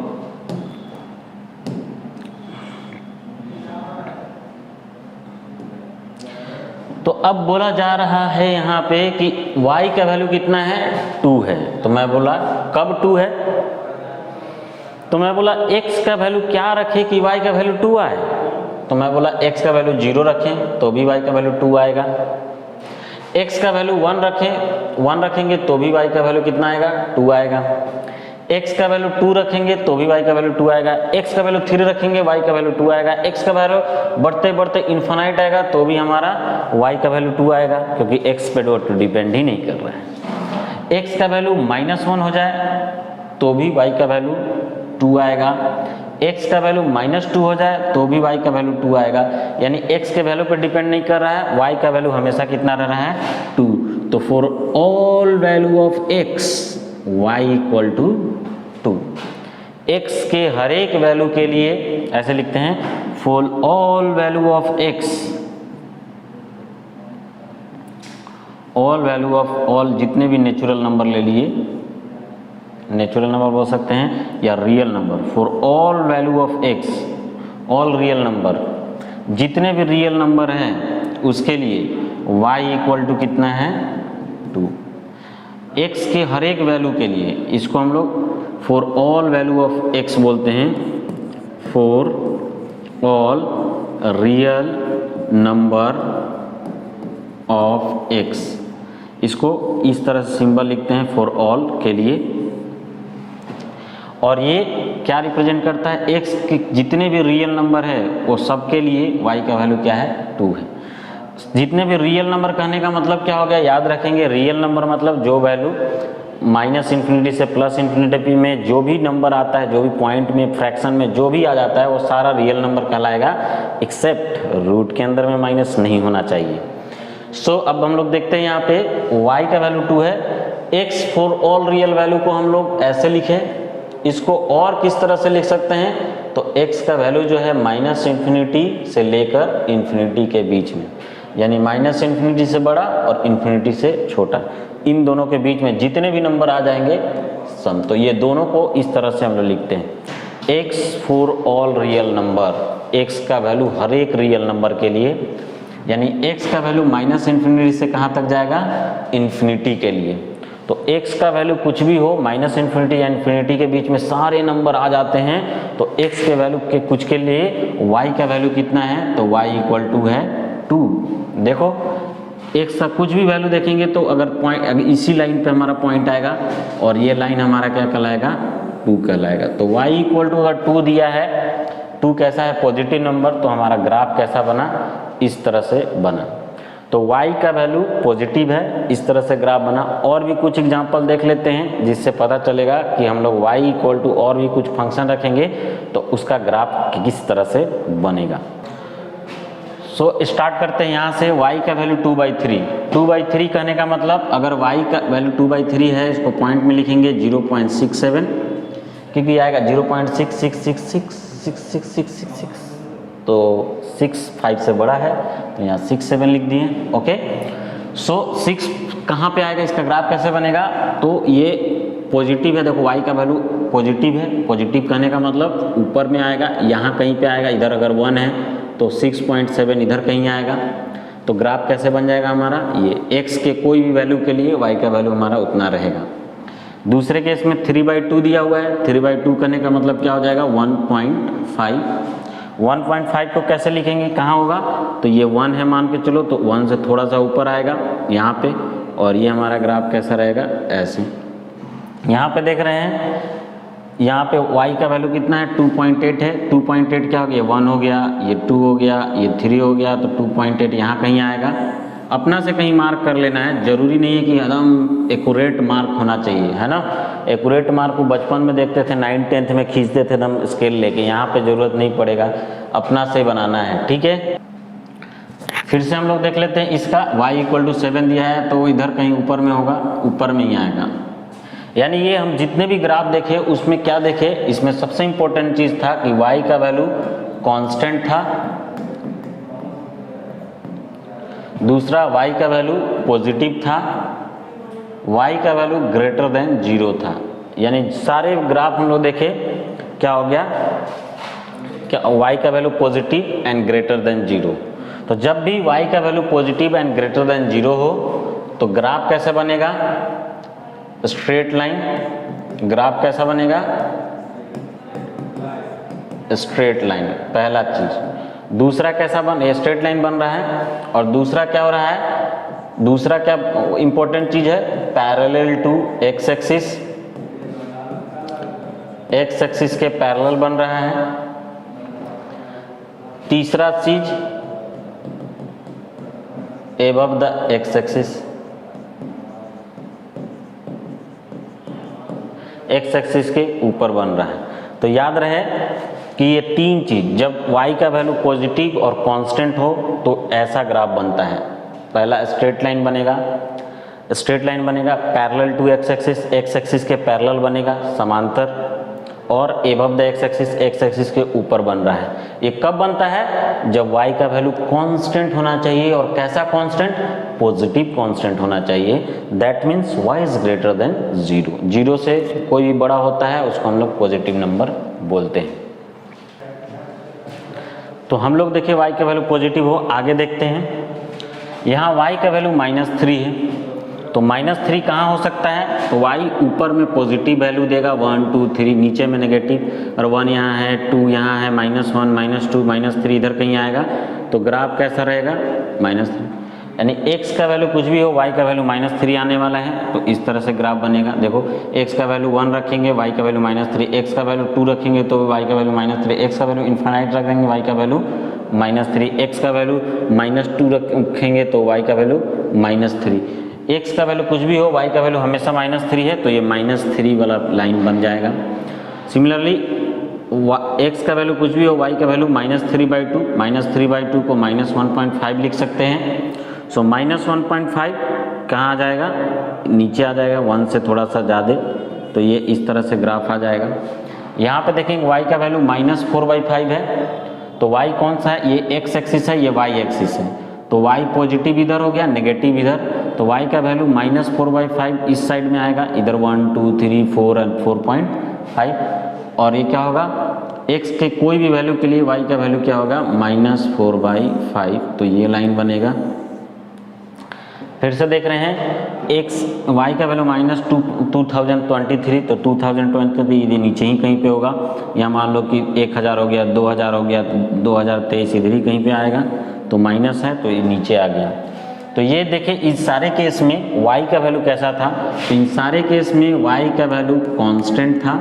तो अब बोला जा रहा है यहाँ पे कि y का वैल्यू कितना है 2 है। तो मैं बोला कब 2 है, तो मैं बोला x का वैल्यू क्या रखें कि y का वैल्यू 2 आए, तो मैं बोला x का वैल्यू 0 रखें तो भी y का वैल्यू 2 आएगा, x का वैल्यू 1 रखेंगे तो भी y का वैल्यू कितना आएगा 2 आएगा, x का वैल्यू 2 रखेंगे तो भी y का वैल्यू 2 आएगा, x का वैल्यू 3 रखेंगे y का वैल्यू 2 आएगा, x का वैल्यू बढ़ते बढ़ते इन्फिनाइट आएगा तो भी हमारा y का वैल्यू 2 आएगा, क्योंकि x पे डिपेंड ही नहीं कर रहा है। x का वैल्यू -1 हो जाए तो भी y का वैल्यू 2 आएगा, x का वैल्यू -2 हो जाए तो भी y का वैल्यू 2 आएगा, यानी x के वैल्यू पे डिपेंड नहीं कर रहा है, y का वैल्यू हमेशा कितना रह रहा है 2। तो for all value of x y equal to 2, x के हर एक वैल्यू के लिए ऐसे लिखते हैं for all value of x, all value of all जितने भी नेचुरल नंबर ले लिए, नेचुरल नंबर बोल सकते हैं या real number, for all value of x, all real number, जितने भी रियल नंबर हैं उसके लिए y इक्वल टू कितना है 2। x के हर एक वैल्यू के लिए इसको हम लोग for all value of x बोलते हैं, for all real number of x, इसको इस तरह से सिंबल लिखते हैं फॉर ऑल के लिए। और ये क्या रिप्रेजेंट करता है, x के जितने भी रियल नंबर है वो सब के लिए y का वैल्यू क्या है 2 है। जितने भी रियल नंबर कहने का मतलब क्या हो गया, याद रखेंगे रियल नंबर मतलब जो वैल्यू -इन्फिनिटी से +इन्फिनिटी में जो भी नंबर आता है, जो भी पॉइंट में फ्रैक्शन में जो भी आ जाता है वो सारा रियल नंबर कहलाएगा, एक्सेप्ट रूट के अंदर में माइनस नहीं होना चाहिए। सो अब हम लोग देखते हैं यहाँ पे y का वैल्यू 2 है, x for all real value को हम लोग ऐसे लिखें, इसको और किस तरह से लिख सकते हैं, तो x का वैल्यू जो है -इन्फिनिटी से लेकर इन्फिनिटी के बीच में, यानी -इन्फिनिटी से बड़ा और इन्फिनिटी से छोटा, इन दोनों के बीच में जितने भी नंबर आ जाएंगे सम, तो ये दोनों को इस तरह से हम लोग लिखते हैं x for all real number, x का वैल्यू हर एक रियल नंबर के लिए, यानी x का वैल्यू -इन्फिनिटी से कहाँ तक जाएगा, इन्फिनिटी के लिए। तो x का वैल्यू कुछ भी हो, -इन्फिनिटी या इन्फिनिटी के बीच में सारे नंबर आ जाते हैं, तो x के वैल्यू के कुछ के लिए y का वैल्यू कितना है, तो y इक्वल टू है 2। देखो x का कुछ भी वैल्यू देखेंगे तो अगर पॉइंट, अगर इसी लाइन पे हमारा पॉइंट आएगा और ये लाइन हमारा क्या कहलाएगा 2 कहलाएगा। तो y इक्वल टू अगर 2 दिया है, 2 कैसा है पॉजिटिव नंबर, तो हमारा ग्राफ कैसा बना, इस तरह से बना। तो y का वैल्यू पॉजिटिव है, इस तरह से ग्राफ बना। और भी कुछ एग्जांपल देख लेते हैं जिससे पता चलेगा कि हम लोग y इक्वल टू और भी कुछ फंक्शन रखेंगे तो उसका ग्राफ किस तरह से बनेगा। सो स्टार्ट करते हैं यहाँ से, y का वैल्यू 2/3, 2/3 कहने का मतलब अगर y का वैल्यू 2/3 है, इसको पॉइंट में लिखेंगे 0.67, क्योंकि आएगा 0.66666666, तो 6 5 से बड़ा है तो यहाँ 6 7 लिख दिए। ओके, सो 6 कहाँ पे आएगा, इसका ग्राफ कैसे बनेगा, तो ये पॉजिटिव है, देखो y का वैल्यू पॉजिटिव है, पॉजिटिव कहने का मतलब ऊपर में आएगा, यहाँ कहीं पे आएगा, इधर अगर 1 है तो 6.7 इधर कहीं आएगा, तो ग्राफ कैसे बन जाएगा हमारा, ये x के कोई भी वैल्यू के लिए y का वैल्यू हमारा उतना रहेगा। दूसरे केस में 3/2 दिया हुआ है, 3/2 करने का मतलब क्या हो जाएगा 1.5, 1.5 को कैसे लिखेंगे, कहाँ होगा, तो ये 1 है मान के चलो, तो 1 से थोड़ा सा ऊपर आएगा यहाँ पे, और ये हमारा ग्राफ कैसा रहेगा ऐसे। यहाँ पे देख रहे हैं, यहाँ पे y का वैल्यू कितना है 2.8 है, 2.8 क्या हो गया 1 हो गया, ये 2 हो गया, ये 3 हो गया, तो 2.8 यहाँ कहीं आएगा। अपना से कहीं मार्क कर लेना है, जरूरी नहीं है कि एकदम एक्यूरेट मार्क होना चाहिए, है ना। एक्यूरेट मार्क को बचपन में देखते थे, 9th 10th में खींचते थे एकदम स्केल लेके, यहाँ पे जरूरत नहीं पड़ेगा, अपना से बनाना है, ठीक है। फिर से हम लोग देख लेते हैं, इसका y इक्वल टू 7 दिया है, तो इधर कहीं ऊपर में होगा, ऊपर में ही आएगा। यानी ये हम जितने भी ग्राफ देखे उसमें क्या देखे, इसमें सबसे इंपॉर्टेंट चीज था कि y का वैल्यू कांस्टेंट था, दूसरा y का वैल्यू पॉजिटिव था, y का वैल्यू ग्रेटर देन 0 था। यानी सारे ग्राफ हम लोग देखे, क्या हो गया, क्या y का value positive and greater than 0। तो जब भी y का value positive and greater than 0 हो तो ग्राफ कैसे बनेगा, स्ट्रेट लाइन। ग्राफ कैसा बनेगा, स्ट्रेट लाइन, पहला चीज। दूसरा कैसा ये स्ट्रेट लाइन बन रहा है, और दूसरा क्या हो रहा है, दूसरा क्या इंपॉर्टेंट चीज है, parallel to X axis, X axis के पैरेलल बन रहा है। तीसरा चीज above the X axis, X axis के ऊपर बन रहा है। तो याद रहे कि ये तीन चीज, जब y का वैल्यू पॉजिटिव और कांस्टेंट हो तो ऐसा ग्राफ बनता है। पहला स्ट्रेट लाइन बनेगा, स्ट्रेट लाइन बनेगा parallel to X axis, X axis के पैरेलल बनेगा, समांतर, और above the X axis, X axis के ऊपर बन रहा है। ये कब बनता है, जब y का वैल्यू कांस्टेंट होना चाहिए, और कैसा कांस्टेंट, पॉजिटिव कांस्टेंट होना चाहिए। That means y is greater than 0, 0 से कोई भी बड़ा होता है उसको हम लोग पॉजिटिव नंबर बोलते हैं। तो हम लोग देखिए y का वैल्यू पॉजिटिव हो, आगे देखते हैं। यहाँ y का वैल्यू -3 है, तो -3 कहाँ हो सकता है, तो y ऊपर में पॉजिटिव वैल्यू देगा 1 2 3, नीचे में नेगेटिव, और 1 यहाँ है, 2 यहाँ है, -1 -2 -3 इधर कहीं आएगा, तो ग्राफ कैसा रहेगा, -3। यानी x का वैल्यू कुछ भी हो, y का वैल्यू -3 आने वाला है, तो इस तरह से ग्राफ बनेगा। देखो x का वैल्यू 1 रखेंगे, y का वैल्यू -3, x का वैल्यू 2 रखेंगे तो y का वैल्यू -3, x का वैल्यू इन्फिनाइट रख देंगे, y का वैल्यू -3, x का वैल्यू -2 रखेंगे तो y का वैल्यू -3। x का वैल्यू कुछ भी हो, y का वैल्यू हमेशा -3 है, तो ये -3 वाला लाइन बन जाएगा। सिमिलरली x का वैल्यू कुछ भी हो, y का वैल्यू -3/2, -3/2 को -1.5 लिख सकते हैं। सो -1.5 कहाँ आ जाएगा, नीचे आ जाएगा, 1 से थोड़ा सा ज़्यादा, तो ये इस तरह से ग्राफ आ जाएगा। यहाँ पे देखेंगे y का वैल्यू -4/5 है, तो y कौन सा है, ये x एक्सिस है, ये y एक्सिस है, तो y पॉजिटिव इधर हो गया, नेगेटिव इधर, तो y का वैल्यू -4/5 इस साइड में आएगा, इधर 1 2 3 4 और 4.5, और ये क्या होगा, x के कोई भी वैल्यू के लिए y का वैल्यू क्या होगा, -4/5, तो ये लाइन बनेगा। फिर से देख रहे हैं y का वैल्यू -2023, तो 2023 ये नीचे ही कहीं पे होगा, या मान लो कि 1000 हो गया, 2000 हो गया, 2023 इधर ही कहीं पे आएगा, तो माइनस है तो ये नीचे आ गया। तो ये देखिए इस सारे केस में y का वैल्यू कैसा था, तो इन सारे केस में y का वैल्यू कांस्टेंट था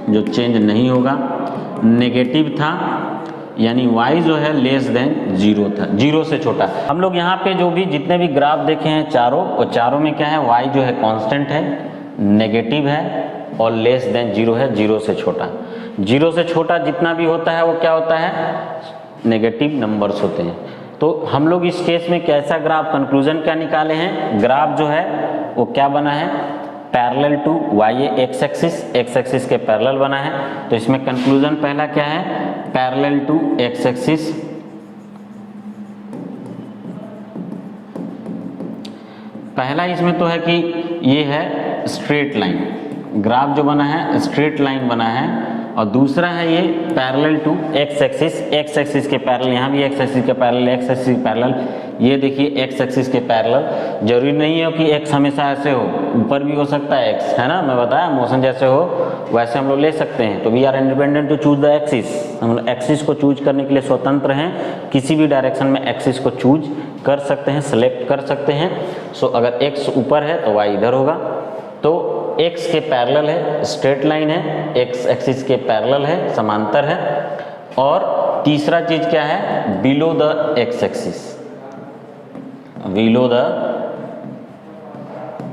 जो चेंज नहीं होगा, नेगेटिव था, यानी y जो है लेस देन 0 था, 0 से छोटा। हम लोग यहाँ पे जो भी जितने भी ग्राफ देखे हैं चारों, और चारों में क्या है, y जो है कांस्टेंट है, नेगेटिव है, और लेस देन 0 है, 0 से छोटा। 0 से छोटा जितना भी होता है वो क्या होता है, नेगेटिव नंबर्स होते हैं। तो हम लोग इस केस में कैसा ग्राफ, कंक्लूजन क्या निकाले हैं, ग्राफ जो है वो क्या बना है, parallel to y X axis के पैरेलल बना है। तो इसमें कंक्लूजन पहला क्या है, पैरेलल टू एक्स एक्सिस, पहला इसमें तो है कि ये है स्ट्रेट लाइन, ग्राफ जो बना है स्ट्रेट लाइन बना है, और दूसरा है ये पैरेलल टू एक्स एक्सिस के पैरेलल, यहाँ भी एक्स एक्सिस के पैरेलल, एक्स एक्सिस के पैरेलल, ये देखिए एक्स एक्सिस के पैरेलल। जरूरी नहीं है कि एक्स हमेशा ऐसे हो, ऊपर भी हो सकता है एक्स, है ना, मैं बताया मोशन जैसे हो वैसे हम लोग ले सकते हैं। तो we are independent to choose the axis, हम लोग एक्सिस को चूज करने के लिए स्वतंत्र हैं, किसी भी डायरेक्शन में एक्सिस को चूज कर सकते हैं, सेलेक्ट कर सकते हैं। सो अगर एक्स ऊपर है तो वाई इधर होगा, तो एक्स के पैरेलल है, स्ट्रेट लाइन है, एक्स एक्सिस के पैरेलल है, समांतर है। और तीसरा चीज क्या है, below the X axis, below the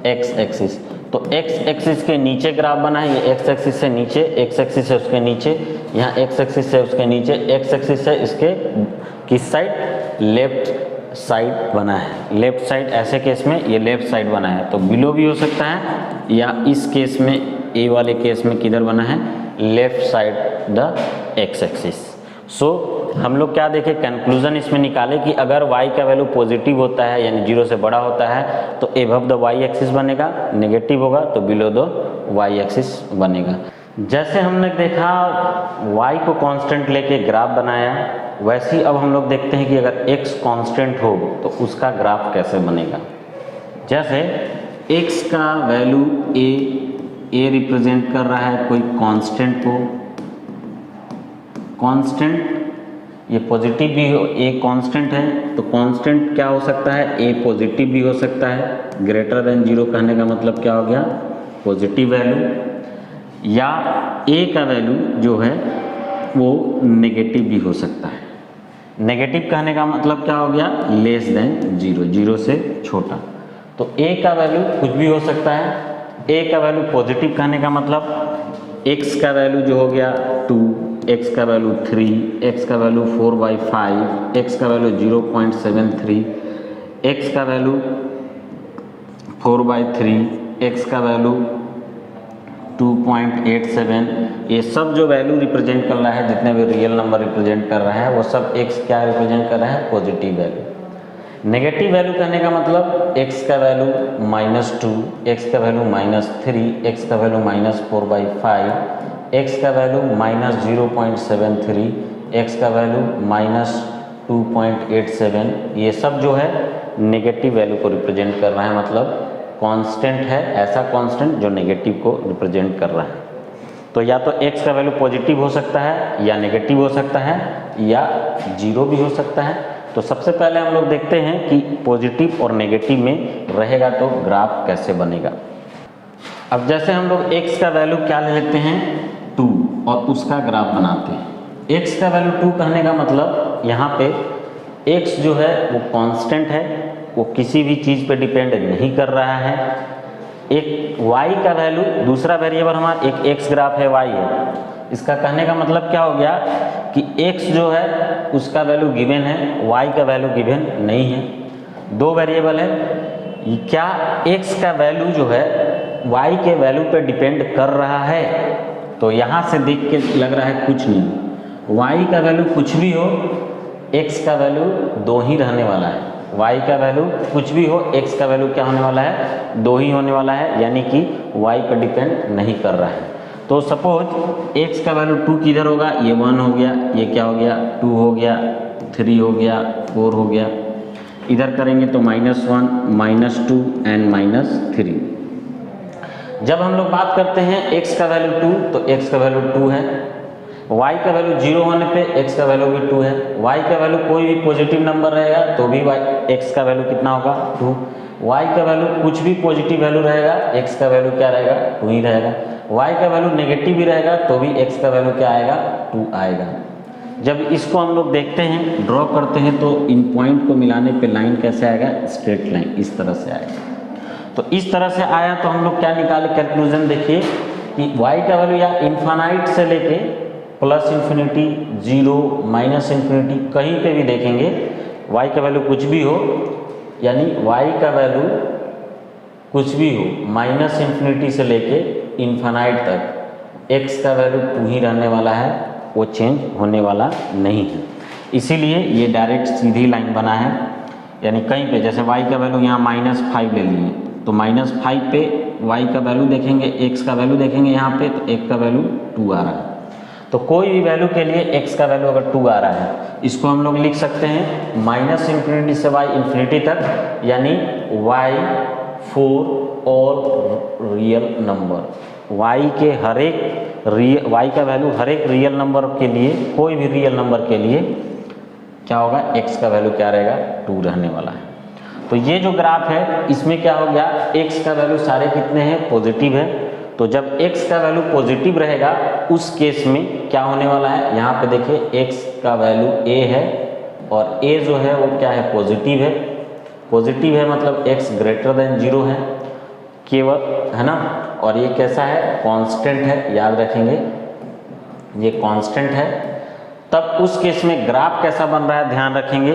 X axis. तो एक्स एक्सिस के नीचे ग्राफ बना है, ये एक्स एक्सिस से नीचे, एक्स एक्सिस है उसके नीचे, यहाँ एक्स एक्सिस है उसके नीचे, एक्स एक्सिस है इसके किस साइड, लेफ्ट साइड बना है, लेफ्ट साइड। ऐसे केस में ये लेफ्ट साइड बना है, तो बिलो भी हो सकता है, या इस केस में ए वाले केस में किधर बना है, left side the X axis. So हम लोग क्या देखें, कंक्लूजन इसमें निकाले कि अगर y का वैल्यू पॉजिटिव होता है यानी 0 से बड़ा होता है तो एबव द y एक्सिस बनेगा, नेगेटिव होगा तो बिलो द y एक्सिस बनेगा। जैसे हमने देखा y को कांस्टेंट लेके ग्राफ बनाया, वैसे ही अब हम लोग देखते हैं कि अगर x कांस्टेंट हो तो उसका ग्राफ कैसे बनेगा। जैसे x का वैल्यू a रिप्रेजेंट कर रहा है कोई कांस्टेंट को, कांस्टेंट ये पॉजिटिव भी हो, a कांस्टेंट है तो कांस्टेंट क्या हो सकता है, a पॉजिटिव भी हो सकता है। ग्रेटर देन 0 कहने का मतलब क्या हो गया, पॉजिटिव वैल्यू, या a का वैल्यू जो है वो नेगेटिव भी हो सकता है। नेगेटिव कहने का मतलब क्या हो गया, लेस देन 0, 0 से छोटा। तो a का वैल्यू कुछ भी हो सकता है। a का वैल्यू पॉजिटिव कहने का मतलब x का वैल्यू जो हो गया 2, x का वैल्यू 3, x का वैल्यू 4/5, x का वैल्यू 0.73, x का वैल्यू 4/3, x का वैल्यू 2.87, ये सब जो वैल्यू रिप्रेजेंट कर रहा है, जितने भी रियल नंबर रिप्रेजेंट कर रहा है वो सब x क्या रिप्रेजेंट कर रहा है, पॉजिटिव वैल्यू। नेगेटिव वैल्यू कहने का मतलब x का वैल्यू -2, x का वैल्यू -3, x का वैल्यू -4/5, x का वैल्यू -0.73, x का वैल्यू -2.87, ये सब जो है नेगेटिव वैल्यू को रिप्रेजेंट कर रहा है, मतलब कांस्टेंट है, ऐसा कांस्टेंट जो नेगेटिव को रिप्रेजेंट कर रहा है। तो या तो x का वैल्यू पॉजिटिव हो सकता है, या नेगेटिव हो सकता है, या 0 भी हो सकता है। तो सबसे पहले हम लोग देखते हैं कि पॉजिटिव और नेगेटिव में रहेगा तो ग्राफ कैसे बनेगा। अब जैसे हम लोग x का वैल्यू क्या ले लेते हैं, 2, और उसका ग्राफ बनाते हैं। x का वैल्यू 2 कहने का मतलब यहाँ पे x जो है वो कांस्टेंट है, वो किसी भी चीज़ पे डिपेंड नहीं कर रहा है। एक y का वैल्यू, दूसरा वेरिएबल हमारा एक x ग्राफ है, y है, इसका कहने का मतलब क्या हो गया कि x जो है उसका वैल्यू गिवन है, y का वैल्यू गिवन नहीं है। दो वेरिएबल है, क्या x का वैल्यू जो है y के वैल्यू पे डिपेंड कर रहा है? तो यहाँ से देख के लग रहा है कुछ नहीं। y का वैल्यू कुछ भी हो, x का वैल्यू 2 ही रहने वाला है। y का वैल्यू कुछ भी हो, x का वैल्यू क्या होने वाला है, 2 ही होने वाला है, यानी कि y पर डिपेंड नहीं कर रहा है। तो सपोज x का वैल्यू 2 किधर होगा, ये 1 हो गया, ये क्या हो गया 2 हो गया, 3 हो गया, 4 हो गया, इधर करेंगे तो -1, -2 एंड -3। जब हम लोग बात करते हैं x का वैल्यू 2, तो x का वैल्यू 2 है। y का वैल्यू 0 होने पे x का वैल्यू भी 2 है। y का वैल्यू कोई भी पॉजिटिव नंबर रहेगा तो भी x का वैल्यू कितना होगा, 2। y का वैल्यू कुछ भी पॉजिटिव वैल्यू रहेगा, x का वैल्यू क्या रहेगा, 2 ही रहेगा। y का वैल्यू नेगेटिव भी रहेगा तो भी x का वैल्यू क्या आएगा, 2 आएगा। जब इसको हम लोग देखते हैं, ड्रॉ करते हैं, तो इन पॉइंट को मिलाने पे लाइन कैसे आएगा, स्ट्रेट लाइन इस तरह से आएगा। तो इस तरह से आया तो हम लोग क्या निकाले, कंक्लूजन देखिए कि y का वैल्यू या इन्फानाइट से लेके +∞, 0, -∞, कहीं पे भी देखेंगे y का वैल्यू कुछ भी हो, यानी y का वैल्यू कुछ भी हो -∞ से लेके इन्फानाइट तक x का वैल्यू 2 ही रहने वाला है, वो चेंज होने वाला नहीं है। इसीलिए ये डायरेक्ट सीधी लाइन बना है। यानी कहीं पे जैसे y का वैल्यू यहाँ -5 ले लिए तो -5 पे y का वैल्यू देखेंगे, x का वैल्यू देखेंगे यहाँ पे, तो x का वैल्यू 2 आ रहा है। तो कोई भी वैल्यू के लिए x का वैल्यू अगर 2 आ रहा है, इसको हम लोग लिख सकते हैं -∞ से y ∞ तक, यानी y for all real number. y के हर एक y का वैल्यू हर एक रियल नंबर के लिए, कोई भी रियल नंबर के लिए क्या होगा, x का वैल्यू क्या रहेगा, 2 रहने वाला है। तो ये जो ग्राफ है इसमें क्या हो गया, x का वैल्यू सारे कितने हैं, पॉजिटिव है। तो जब x का वैल्यू पॉजिटिव रहेगा उस केस में क्या होने वाला है, यहाँ पे देखिए x का वैल्यू a है और a जो है वो क्या है, पॉजिटिव है। पॉजिटिव है मतलब x ग्रेटर देन 0 है केवल, है ना। और ये कैसा है, कांस्टेंट है, याद रखेंगे ये कांस्टेंट है। तब उस केस में ग्राफ कैसा बन रहा है, ध्यान रखेंगे।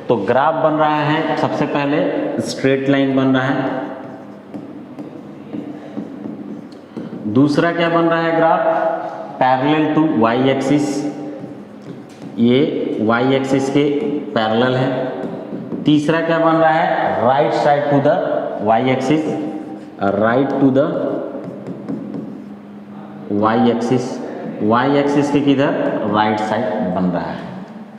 तो ग्राफ बन रहा है, सबसे पहले स्ट्रेट लाइन बन रहा है। दूसरा क्या बन रहा है, graph parallel to y axis, ये y एक्सिस के पैरेलल है। तीसरा क्या बन रहा है, right side to the y axis, right to the y axis, y axis के किधर, राइट साइड बन रहा है,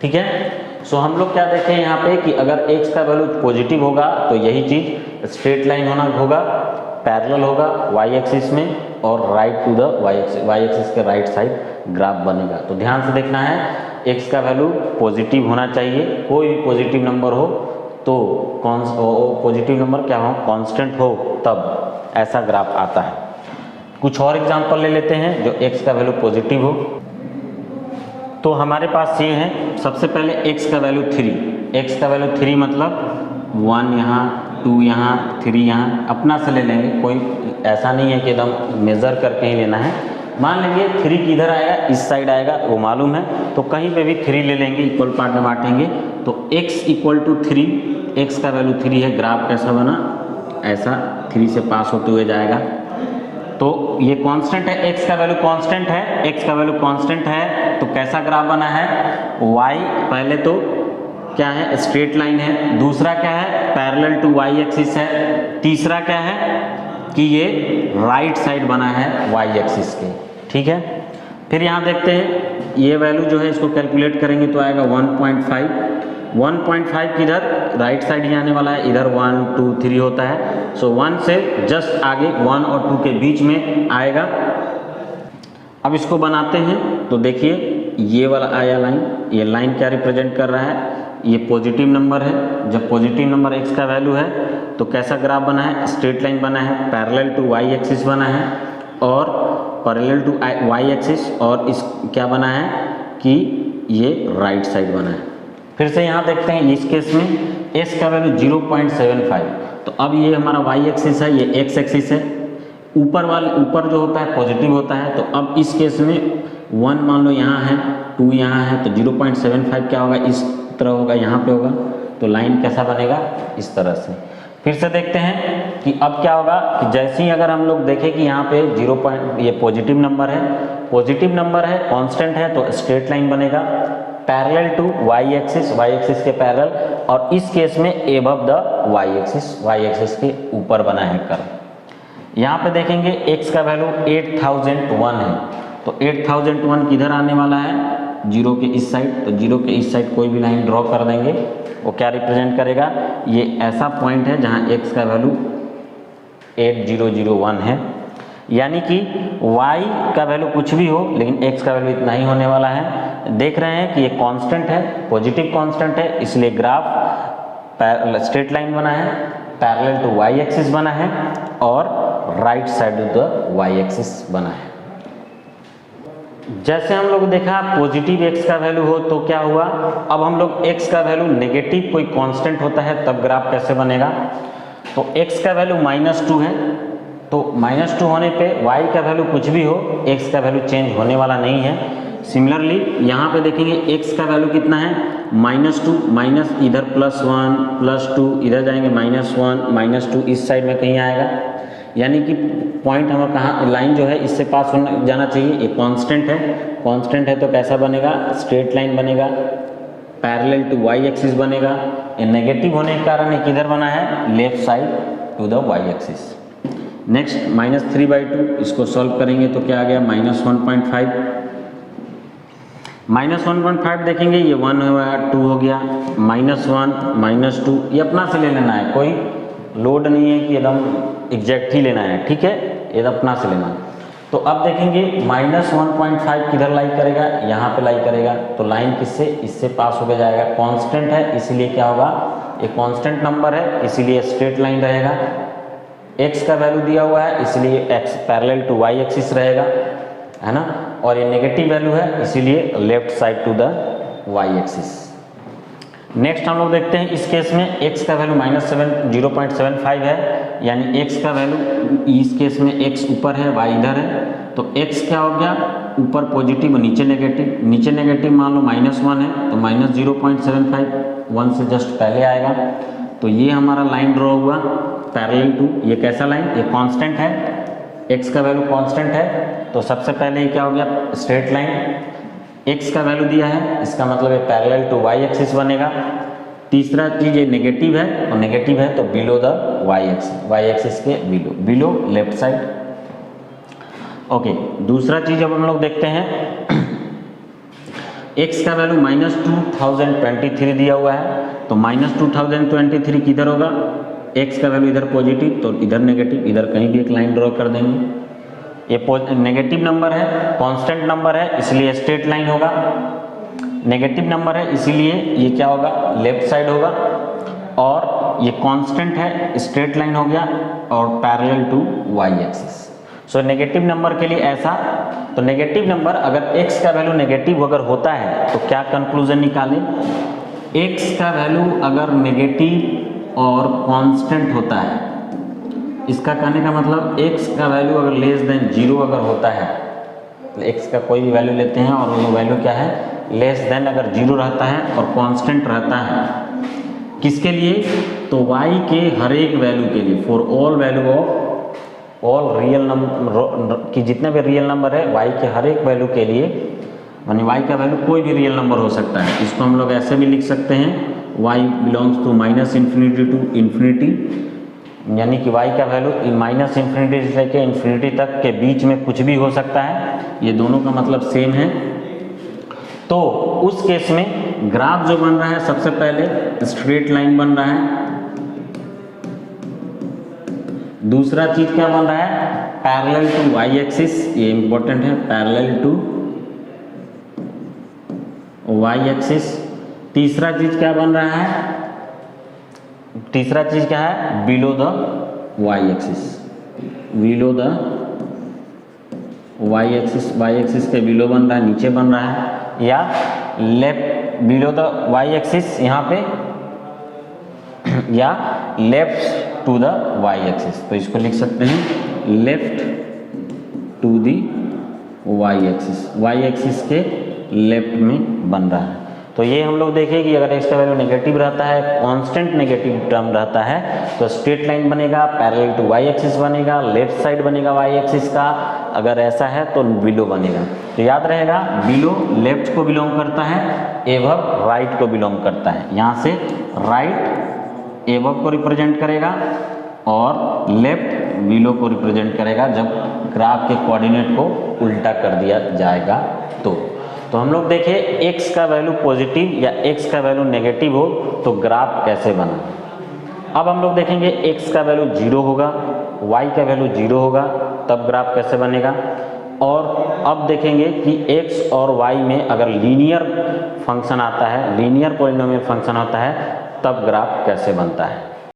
ठीक है। सो हम लोग क्या देखें यहाँ पे कि अगर x का वैल्यू पॉजिटिव होगा तो यही चीज स्ट्रेट लाइन होगा, पैरेलल होगा y एक्सिस में और right to the y axis के राइट साइड ग्राफ बनेगा। तो ध्यान से देखना है, x का वैल्यू पॉजिटिव होना चाहिए, कोई भी पॉजिटिव नंबर हो तो पॉजिटिव नंबर क्या हो, कांस्टेंट हो, तब ऐसा ग्राफ आता है। कुछ और एग्जांपल ले लेते हैं जो x का वैल्यू पॉजिटिव हो। तो हमारे पास ये है, सबसे पहले x का वैल्यू 3, x का वैल्यू 3 मतलब 1 यहाँ, 2 यहाँ, 3 यहाँ, अपना से ले लेंगे, कोई ऐसा नहीं है कि एकदम मेज़र करके ही लेना है। मान लीजिए 3 किधर आएगा, इस साइड आएगा, वो मालूम है, तो कहीं पे भी 3 ले लेंगे, इक्वल पार्ट में बांटेंगे तो x इक्वल टू 3, x का वैल्यू 3 है, ग्राफ कैसा बना, ऐसा 3 से पास होते हुए जाएगा। तो ये कांस्टेंट है, x का वैल्यू कांस्टेंट है, x का वैल्यू कांस्टेंट है, तो कैसा ग्राफ बना है, y पहले तो क्या है, स्ट्रेट लाइन है, दूसरा क्या है, पैरेलल टू y एक्सिस है, तीसरा क्या है कि ये राइट साइड बना है y एक्सिस के, ठीक है। फिर यहाँ देखते हैं ये वैल्यू जो है इसको कैलकुलेट करेंगे तो आएगा 1.5 किधर, राइट साइड ही आने वाला है, इधर 1 2 3 होता है, सो 1 से जस्ट आगे 1 और 2 के बीच में आएगा। अब इसको बनाते हैं तो देखिए ये वाला आया लाइन, ये लाइन क्या रिप्रेजेंट कर रहा है, ये पॉजिटिव नंबर है। जब पॉजिटिव नंबर x का वैल्यू है तो कैसा ग्राफ बना है, स्ट्रेट लाइन बना है, पैरेलल टू y एक्सिस बना है और पैरेलल टू y एक्सिस, और इस क्या बना है कि ये राइट साइड बना है। फिर से यहाँ देखते हैं इस केस में s का वैल्यू 0.75, तो अब ये हमारा y एक्सिस है, ये x एक्सिस है, ऊपर जो होता है पॉजिटिव होता है, तो अब इस केस में 1 मान लो यहाँ है, 2 यहाँ है, तो 0.75 क्या होगा, इस तरह होगा, यहाँ पे होगा, तो लाइन कैसा बनेगा, इस तरह से। फिर से देखते हैं कि अब क्या होगा कि जैसे ही अगर हम लोग देखें कि यहाँ पे ये पॉजिटिव नंबर है, कांस्टेंट है, तो स्ट्रेट लाइन बनेगा पैरेलल टू y एक्सिस के पैरेलल, और इस केस में एबव द y एक्सिस के ऊपर बना है कर्व। यहाँ पे देखेंगे x का वैल्यू 8001 है, तो 8001 किधर आने वाला है, 0 के इस साइड, तो 0 के इस साइड कोई भी लाइन ड्रॉ कर देंगे, वो क्या रिप्रेजेंट करेगा, ये ऐसा पॉइंट है जहाँ x का वैल्यू 8001 है, यानी कि y का वैल्यू कुछ भी हो लेकिन x का वैल्यू इतना ही होने वाला है। देख रहे हैं कि ये कांस्टेंट है, पॉजिटिव कांस्टेंट है, इसलिए ग्राफ स्ट्रेट लाइन बना है, पैरेलल टू y एक्सिस बना है और right side to the y axis बना है। जैसे हम लोग देखा पॉजिटिव x का वैल्यू हो तो क्या हुआ, अब हम लोग x का वैल्यू नेगेटिव कोई कांस्टेंट होता है तब ग्राफ कैसे बनेगा, तो x का वैल्यू -2 है, तो -2 होने पे y का वैल्यू कुछ भी हो, x का वैल्यू चेंज होने वाला नहीं है। सिमिलरली यहाँ पे देखेंगे x का वैल्यू कितना है, -2 माइनस इधर +1 +2 इधर जाएंगे -1 -2 इस साइड में कहीं आएगा, यानी कि पॉइंट हमें कहाँ, लाइन जो है इससे पास होना जाना चाहिए। ये कांस्टेंट है तो कैसा बनेगा, स्ट्रेट लाइन बनेगा, पैरेलल टू y एक्सिस बनेगा। ये नेगेटिव होने के कारण ये किधर बना है, left side to the y axis. Next -3/2, इसको सॉल्व करेंगे तो क्या आ गया, -1.5 -1.5 देखेंगे ये 1 हुआ, 2 हो गया, -1 -2, ये अपना से ले लेना है, कोई लोड नहीं है कि एकदम एग्जैक्ट ही लेना है, ठीक है, ये अपना से लेना है। तो अब देखेंगे -1.5 किधर लाई करेगा, यहाँ पे लाई करेगा, तो लाइन किससे, इससे पास होकर जाएगा, कांस्टेंट है इसीलिए क्या होगा, ये कांस्टेंट नंबर है इसीलिए स्ट्रेट लाइन रहेगा, x का वैल्यू दिया हुआ है इसलिए x parallel to y axis रहेगा, है ना, और ये नेगेटिव वैल्यू है इसीलिए left side to the y axis. Next हम लोग देखते हैं इस केस में x का वैल्यू -0.75 है, यानी x का वैल्यू इस केस में x ऊपर है y इधर है, तो x क्या हो गया, ऊपर पॉजिटिव नीचे नेगेटिव मान लो -1 है तो -0.75, 1 से जस्ट पहले आएगा, तो ये हमारा लाइन ड्रॉ हुआ पैरेलल टू, ये कैसा लाइन, ये कांस्टेंट है, x का वैल्यू कांस्टेंट है, तो सबसे पहले ये क्या हो गया, स्ट्रेट लाइन, x का वैल्यू दिया है इसका मतलब ये पैरेलल टू y एक्सिस बनेगा। तीसरा चीज ये नेगेटिव है, और नेगेटिव है तो बिलो द y एक्सिस के बिलो लेफ्ट साइड। ओके, दूसरा चीज अब हम लोग देखते हैं x का वैल्यू -2023 दिया हुआ है, तो -2023 किधर होगा, x का वैल्यू इधर पॉजिटिव तो इधर नेगेटिव, इधर कहीं भी एक लाइन ड्रॉ कर देंगे। ये नेगेटिव नंबर है, कांस्टेंट नंबर है, इसलिए स्ट्रेट लाइन होगा। नेगेटिव नंबर है इसीलिए ये क्या होगा, लेफ्ट साइड होगा। और ये कांस्टेंट है, स्ट्रेट लाइन हो गया और parallel to y axis. So negative number के लिए ऐसा, तो नेगेटिव नंबर अगर x का वैल्यू नेगेटिव अगर होता है तो क्या कंक्लूजन निकालें, x का वैल्यू अगर नेगेटिव और कांस्टेंट होता है, इसका कहने का मतलब x का वैल्यू अगर लेस देन 0 अगर होता है, तो x का कोई भी वैल्यू लेते हैं और वो वैल्यू क्या है, लेस देन अगर 0 रहता है और कांस्टेंट रहता है, किसके लिए, तो y के हर एक वैल्यू के लिए, for all value of all real number की जितने भी रियल नंबर है y के हर एक वैल्यू के लिए, यानी y का वैल्यू कोई भी रियल नंबर हो सकता है। इसको हम लोग ऐसे भी लिख सकते हैं, y belongs to -minus infinity to infinity, यानी कि y का वैल्यू -इन्फिनिटी से लेकर इन्फिनिटी तक के बीच में कुछ भी हो सकता है। ये दोनों का मतलब सेम है। तो उस केस में ग्राफ जो बन रहा है, सबसे पहले स्ट्रेट लाइन बन रहा है। दूसरा चीज क्या बन रहा है, पैरेलल टू y एक्सिस, ये इंपॉर्टेंट है, पैरेलल टू y एक्सिस। तीसरा चीज क्या बन रहा है, तीसरा चीज क्या है, below the y axis, below the y axis, y axis के बिलो बन रहा है, नीचे बन रहा है, या left below the y axis यहाँ पे, या left to the y axis. तो इसको लिख सकते हैं left to the y axis, y axis के लेफ्ट में बन रहा है। तो ये हम लोग देखें कि अगर x का वैल्यू नेगेटिव रहता है, कांस्टेंट नेगेटिव टर्म रहता है, तो स्ट्रेट लाइन बनेगा, पैरेलल टू y एक्सिस बनेगा, लेफ्ट साइड बनेगा y एक्सिस का। अगर ऐसा है तो बिलो बनेगा। तो याद रहेगा, बिलो लेफ्ट को बिलोंग करता है, एबव राइट को बिलोंग करता है। यहाँ से राइट एबव को रिप्रेजेंट करेगा और लेफ्ट बिलो को रिप्रेजेंट करेगा जब ग्राफ के कोऑर्डिनेट को उल्टा कर दिया जाएगा। तो हम लोग देखें x का वैल्यू पॉजिटिव या x का वैल्यू नेगेटिव हो तो ग्राफ कैसे बना। अब हम लोग देखेंगे x का वैल्यू 0 होगा, y का वैल्यू 0 होगा, तब ग्राफ कैसे बनेगा। और अब देखेंगे कि x और y में अगर लीनियर फंक्शन आता है, लीनियर पॉलिनोमियल फंक्शन होता है, तब ग्राफ कैसे बनता है।